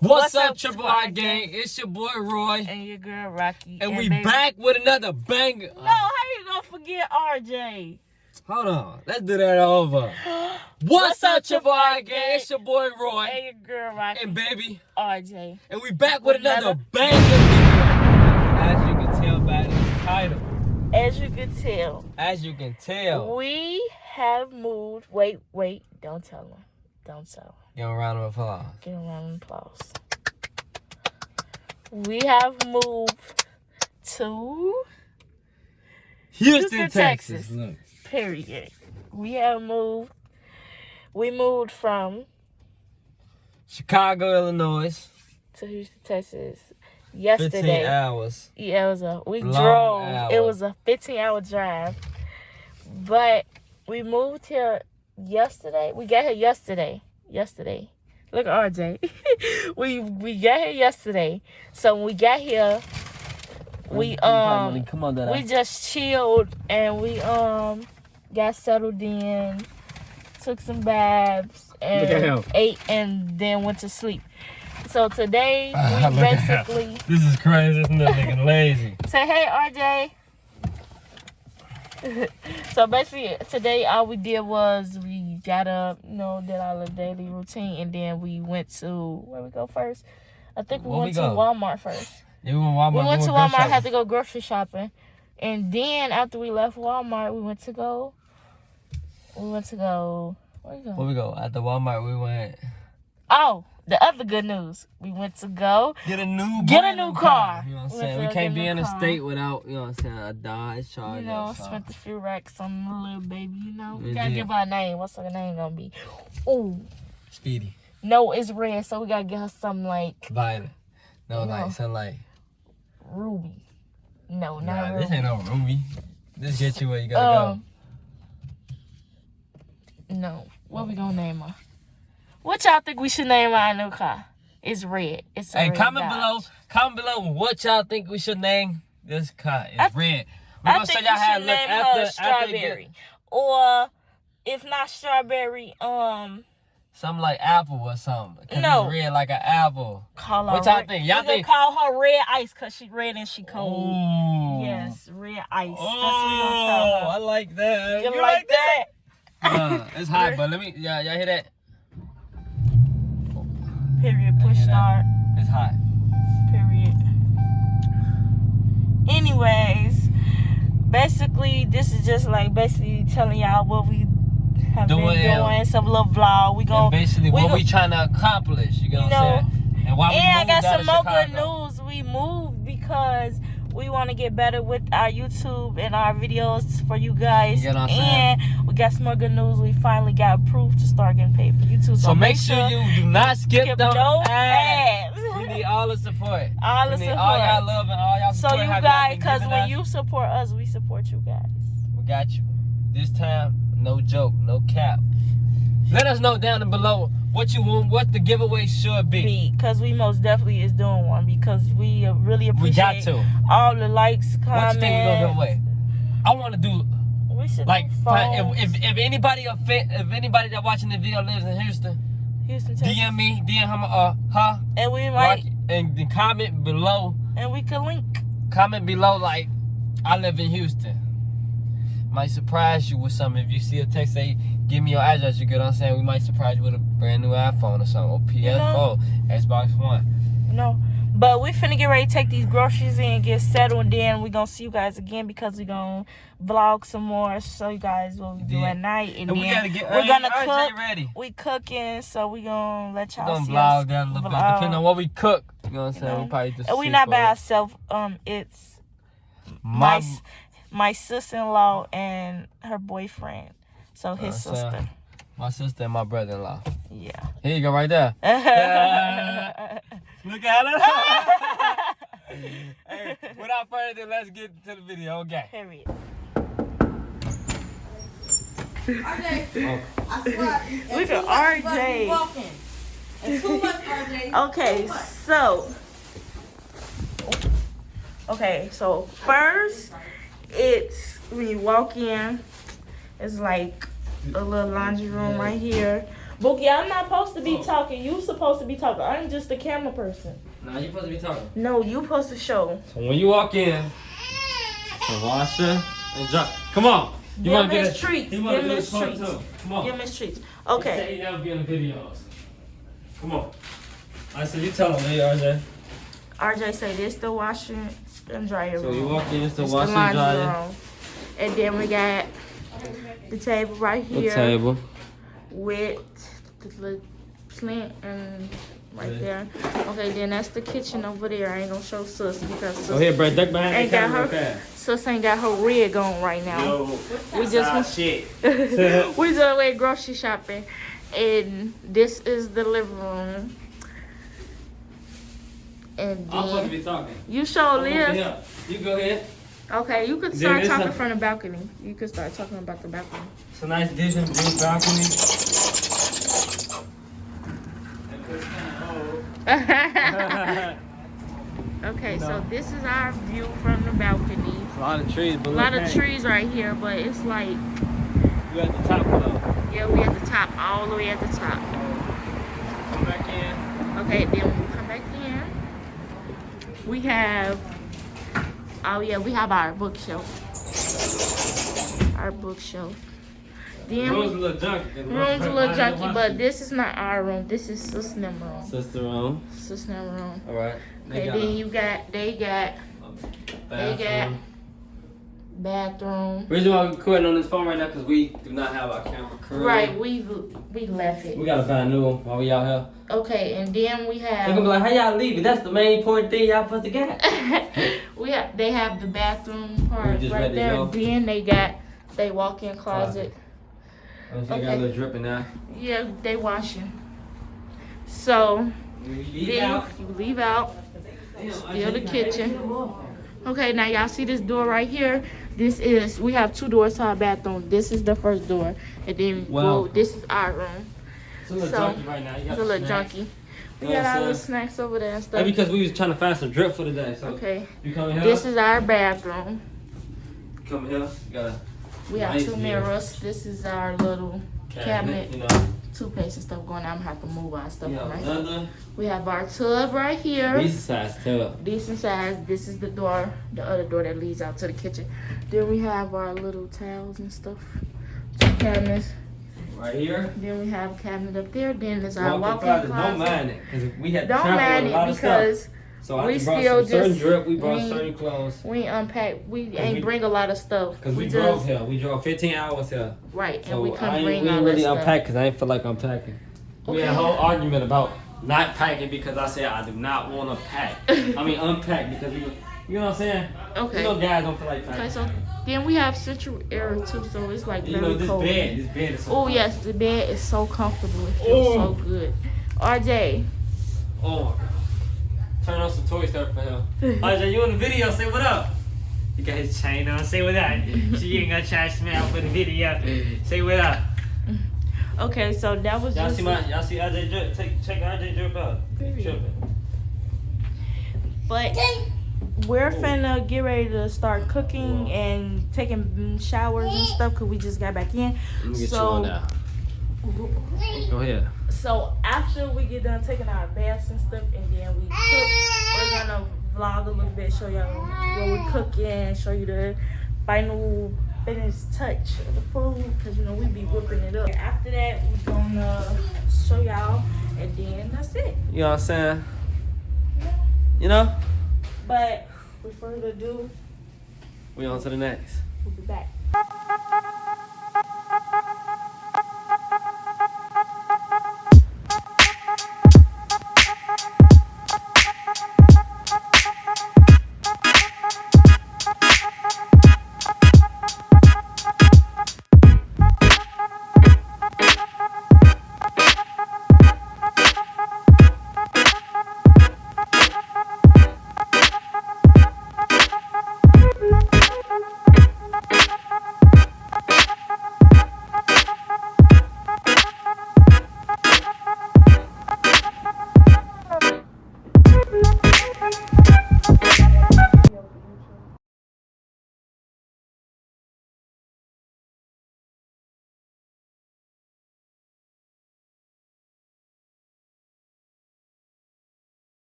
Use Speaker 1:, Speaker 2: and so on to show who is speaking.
Speaker 1: What's up, Triple I Gang? It's your boy Roy.
Speaker 2: And your girl Rocky.
Speaker 1: And we back with another banger.
Speaker 2: No, how you gonna forget RJ?
Speaker 1: Hold on. Let's do that over. What's up, Triple I Gang? It's your boy Roy.
Speaker 2: And your girl Rocky.
Speaker 1: And baby.
Speaker 2: RJ.
Speaker 1: And we back with another banger video. As you can tell by the title.
Speaker 2: As you can tell.
Speaker 1: As you can tell.
Speaker 2: We have moved. Wait. Don't tell them. Don't tell them.
Speaker 1: Give a round of applause.
Speaker 2: Give a round of applause. We have moved to
Speaker 1: Houston, Texas.
Speaker 2: Look. Period. We have moved. We moved from
Speaker 1: Chicago, Illinois.
Speaker 2: to Houston, Texas yesterday.
Speaker 1: 15 hours.
Speaker 2: Yeah, we
Speaker 1: Long
Speaker 2: drove.
Speaker 1: hour.
Speaker 2: It was a 15-hour drive. But we moved here yesterday. We got here yesterday. Look at RJ. we got here yesterday. So when we got here, we just chilled and we got settled in, took some baths and ate and then went to sleep. So today we basically
Speaker 1: This is crazy. This nigga lazy.
Speaker 2: say hey RJ. So basically today all we did was we got up, did our daily routine, and then we went to where we go first? I think we went to Walmart first.
Speaker 1: Yeah, we went
Speaker 2: to Walmart, had to go grocery shopping. And then after we left Walmart, we went to go where we go?
Speaker 1: Where we go? At the Walmart we went.
Speaker 2: Oh, the other good news. We went to go
Speaker 1: Get a new
Speaker 2: car.
Speaker 1: You know what I'm saying? We can't be in a state without, a Dodge Charger.
Speaker 2: Spent a few racks on the little baby, We
Speaker 1: Yeah.
Speaker 2: gotta give her a name. What's her name gonna be? Ooh.
Speaker 1: Speedy.
Speaker 2: No, it's red, so we gotta get her something like
Speaker 1: Violet. No, like something like
Speaker 2: Ruby. No, not
Speaker 1: nah,
Speaker 2: Ruby.
Speaker 1: this ain't no Ruby. This get you where you gotta go.
Speaker 2: No. What we gonna name her? What y'all think we should name our new car? It's red. It's a red
Speaker 1: comment
Speaker 2: Dodge.
Speaker 1: below what y'all think we should name this car. It's red. We're
Speaker 2: I
Speaker 1: gonna show
Speaker 2: think
Speaker 1: y'all
Speaker 2: we
Speaker 1: how
Speaker 2: should
Speaker 1: it look
Speaker 2: name her Strawberry.
Speaker 1: after
Speaker 2: Or if not Strawberry,
Speaker 1: something like apple or something. Cause
Speaker 2: No.
Speaker 1: it's red like an apple.
Speaker 2: call her
Speaker 1: What y'all
Speaker 2: red.
Speaker 1: think? Y'all
Speaker 2: We gonna
Speaker 1: think?
Speaker 2: call her Red Ice because she red and she cold.
Speaker 1: Ooh.
Speaker 2: Yes, Red Ice. That's what we
Speaker 1: Oh,
Speaker 2: gonna call
Speaker 1: I
Speaker 2: her.
Speaker 1: like that.
Speaker 2: You like that?
Speaker 1: It's hot, but y'all hear that?
Speaker 2: Period. Push start.
Speaker 1: It's hot.
Speaker 2: Period. Anyways, basically, this is just like telling y'all what we have been doing. It's a little vlog. We
Speaker 1: And
Speaker 2: gonna
Speaker 1: basically what we trying to accomplish. You know what I'm saying? And why we
Speaker 2: I
Speaker 1: moved
Speaker 2: got
Speaker 1: out
Speaker 2: some
Speaker 1: of
Speaker 2: more good
Speaker 1: Chicago.
Speaker 2: news. We moved because we want to get better with our YouTube and our videos for you guys.
Speaker 1: You know what I'm saying?
Speaker 2: And we got some more good news. We finally got approved to start getting paid for YouTube.
Speaker 1: So make sure you do not skip them
Speaker 2: no
Speaker 1: ads.
Speaker 2: ads.
Speaker 1: We need all the support.
Speaker 2: All the
Speaker 1: We need
Speaker 2: support.
Speaker 1: all y'all love and all y'all
Speaker 2: So
Speaker 1: support.
Speaker 2: you
Speaker 1: Have
Speaker 2: guys,
Speaker 1: y'all been
Speaker 2: because
Speaker 1: giving
Speaker 2: when
Speaker 1: us?
Speaker 2: you support us, we support you guys.
Speaker 1: We got you. This time, no joke, no cap. Let us know down below what you want, what the giveaway should be.
Speaker 2: Because we most definitely is doing one, because we really
Speaker 1: We got
Speaker 2: appreciate
Speaker 1: to.
Speaker 2: all the likes,
Speaker 1: What
Speaker 2: comments.
Speaker 1: you think we gonna give away? I want to do
Speaker 2: We should
Speaker 1: like
Speaker 2: do phones.
Speaker 1: if anybody that watching the video lives in Houston,
Speaker 2: Houston, Texas.
Speaker 1: DM me, DM her,
Speaker 2: And we might,
Speaker 1: Rocky, and then comment below.
Speaker 2: and we can link.
Speaker 1: Comment below like I live in Houston. Might surprise you with something. If you see a text say, give me your address, you get what I'm saying? We might surprise you with a brand new iPhone or something. Or PS4, Xbox One.
Speaker 2: But we finna get ready to take these groceries in and get settled, and then we gonna see you guys again because we gonna vlog some more, show you guys what we do at night, and then
Speaker 1: we gotta get
Speaker 2: we're gonna
Speaker 1: RJ
Speaker 2: cook.
Speaker 1: ready.
Speaker 2: We cooking, so we gonna let
Speaker 1: We're
Speaker 2: y'all
Speaker 1: gonna
Speaker 2: see
Speaker 1: vlog
Speaker 2: us
Speaker 1: that a little bit,
Speaker 2: vlog.
Speaker 1: depending on what we cook. You know what I'm saying? We probably just
Speaker 2: And we not by
Speaker 1: seafood.
Speaker 2: ourselves. It's my sister-in-law and her boyfriend. So his sister.
Speaker 1: My sister and my brother-in-law.
Speaker 2: Yeah.
Speaker 1: Here you go, right there. Look at it. Hey, without further ado, let's get to the video. Okay.
Speaker 2: Period.
Speaker 3: RJ, I swear.
Speaker 2: Look at RJ.
Speaker 3: Walking. And too much, RJ.
Speaker 2: Okay, so first it's when you walk in, it's like a little laundry room right here. Boogie, I'm not supposed to be talking. You supposed to be talking. I'm just the camera person.
Speaker 1: Nah, you supposed to be talking.
Speaker 2: No, you supposed to show.
Speaker 1: So when you walk in, the washer and drop. Come on. You
Speaker 2: Give
Speaker 1: want to
Speaker 2: him
Speaker 1: get
Speaker 2: his treats.
Speaker 1: You want
Speaker 2: Give
Speaker 1: to
Speaker 2: him
Speaker 1: do
Speaker 2: his
Speaker 1: this part
Speaker 2: treats.
Speaker 1: too. Come on.
Speaker 2: Give him his treats.
Speaker 1: He
Speaker 2: Okay.
Speaker 1: said he never be in the videos. Come on. I said, you tell him, hey, RJ.
Speaker 2: RJ say this the washer and dryer room.
Speaker 1: So you walk in, it's the
Speaker 2: It's
Speaker 1: washer and
Speaker 2: laundry
Speaker 1: dryer.
Speaker 2: room. And then we got the table right
Speaker 1: The
Speaker 2: here
Speaker 1: table.
Speaker 2: with the plant and right there. Okay, then that's the kitchen over there. I ain't gonna show sis because sis
Speaker 1: Go ahead, bro. Duck behind
Speaker 2: ain't
Speaker 1: the
Speaker 2: got
Speaker 1: camera
Speaker 2: her
Speaker 1: real fast.
Speaker 2: sis ain't got her rig on right now.
Speaker 1: Yo,
Speaker 2: We just
Speaker 1: shit.
Speaker 2: we just away grocery shopping, and this is the living room. And
Speaker 1: I'm supposed to
Speaker 2: then
Speaker 1: be talking.
Speaker 2: you show
Speaker 1: I'm over
Speaker 2: Liz.
Speaker 1: here. You go ahead.
Speaker 2: Okay, you could
Speaker 1: Then
Speaker 2: start
Speaker 1: this
Speaker 2: talking
Speaker 1: a-
Speaker 2: from the balcony. You could start talking about the balcony.
Speaker 1: It's a nice Disney blue balcony.
Speaker 2: Okay, so this is our view from the balcony.
Speaker 1: A lot of trees, but
Speaker 2: A lot of trees right here, but it's like,
Speaker 1: You at the top though.
Speaker 2: yeah, we at the top, all the way at the top.
Speaker 1: Come back in.
Speaker 2: Okay, then when we come back in, we have, oh yeah, we have our bookshelf. Our bookshelf. Then
Speaker 1: Room's a little junky.
Speaker 2: room's a little junky, but this is not our room. This is Sis' room.
Speaker 1: Sister room.
Speaker 2: Sis' room.
Speaker 1: All right.
Speaker 2: Okay, then you got, they got bathroom.
Speaker 1: Reason why we're recording on this phone right now because we do not have our camera currently.
Speaker 2: Right, we left it.
Speaker 1: We gotta buy a new one while we out here.
Speaker 2: Okay, and then we
Speaker 1: They're gonna be
Speaker 2: have
Speaker 1: like, how y'all leaving? That's the main important thing y'all supposed to get.
Speaker 2: they have the bathroom part
Speaker 1: just
Speaker 2: right
Speaker 1: ready to
Speaker 2: there.
Speaker 1: go.
Speaker 2: Then they got they walk-in closet.
Speaker 1: I got a
Speaker 2: Okay.
Speaker 1: little dripping now.
Speaker 2: Yeah, they washing. So
Speaker 1: We leave
Speaker 2: then
Speaker 1: out.
Speaker 2: you leave out. Still the kitchen. Okay, now y'all see this door right here? We have two doors to our bathroom. This is the first door. And then
Speaker 1: Wow.
Speaker 2: this is our room.
Speaker 1: It's a little
Speaker 2: So,
Speaker 1: junky right now. You got
Speaker 2: It's a little
Speaker 1: snacks.
Speaker 2: junky. We
Speaker 1: You know
Speaker 2: got
Speaker 1: what
Speaker 2: our
Speaker 1: I'm
Speaker 2: little
Speaker 1: saying?
Speaker 2: snacks over there and
Speaker 1: That's
Speaker 2: stuff.
Speaker 1: because we was trying to find some drip for today. So
Speaker 2: Okay.
Speaker 1: you come here.
Speaker 2: This is our bathroom.
Speaker 1: Come here. You got a
Speaker 2: We have
Speaker 1: Nice
Speaker 2: two
Speaker 1: view.
Speaker 2: mirrors. This is our little cabinet.
Speaker 1: You know.
Speaker 2: Toothpaste and stuff going on. I'm gonna have to move our stuff
Speaker 1: You know,
Speaker 2: right.
Speaker 1: another
Speaker 2: We have our tub right here.
Speaker 1: decent size tub.
Speaker 2: Decent size. This is the door, the other door that leads out to the kitchen. Then we have our little towels and stuff. Two cabinets.
Speaker 1: Right here.
Speaker 2: Then we have a cabinet up there. Then there's our
Speaker 1: Walk-in
Speaker 2: walk-in
Speaker 1: closet.
Speaker 2: closet.
Speaker 1: Don't mind it because we had to
Speaker 2: Don't
Speaker 1: travel
Speaker 2: mind
Speaker 1: with a lot
Speaker 2: it
Speaker 1: of stuff.
Speaker 2: because
Speaker 1: So I
Speaker 2: we
Speaker 1: just brought
Speaker 2: still
Speaker 1: some certain
Speaker 2: just-
Speaker 1: drip. We brought
Speaker 2: we-
Speaker 1: certain clothes.
Speaker 2: we unpack. We ain't
Speaker 1: we-
Speaker 2: bring a lot of stuff.
Speaker 1: Because we
Speaker 2: just
Speaker 1: drove here. We drove 15 hours here.
Speaker 2: right, and
Speaker 1: So
Speaker 2: we
Speaker 1: I
Speaker 2: couldn't
Speaker 1: ain't,
Speaker 2: bring
Speaker 1: we
Speaker 2: all
Speaker 1: ain't
Speaker 2: that
Speaker 1: really
Speaker 2: stuff.
Speaker 1: unpack because I ain't feel like unpacking. We had a
Speaker 2: Okay.
Speaker 1: whole argument about not packing because I said I do not want to pack. I mean unpack because you know what I'm saying?
Speaker 2: Okay.
Speaker 1: You know guys don't feel like packing.
Speaker 2: Okay, so then we have central air too, so it's like
Speaker 1: You know
Speaker 2: very
Speaker 1: this
Speaker 2: cold.
Speaker 1: bed is so
Speaker 2: Oh yes, the bed is so comfortable. It feels so good. RJ,
Speaker 1: Oh my god. Turn on some Toy Story for him. RJ, you in the video, say what up. You got his chain on, say what up. She ain't gonna try to smile for the video. Say what up.
Speaker 2: okay, so that was
Speaker 1: Y'all
Speaker 2: just
Speaker 1: see RJ drip? Check RJ drip out. Tripping.
Speaker 2: but we're finna get ready to start cooking and taking showers and stuff because we just got back in.
Speaker 1: Let me get
Speaker 2: So-
Speaker 1: you on now. Go ahead.
Speaker 2: So after we get done taking our baths and stuff and then we cook, we're gonna vlog a little bit, show y'all what we cooking, show you the final finished touch of the food, because you know we be whipping it up. After that, we're gonna show y'all and then that's it.
Speaker 1: You know what I'm saying? You know?
Speaker 2: But without further ado,
Speaker 1: We on to the next.
Speaker 2: we'll be back.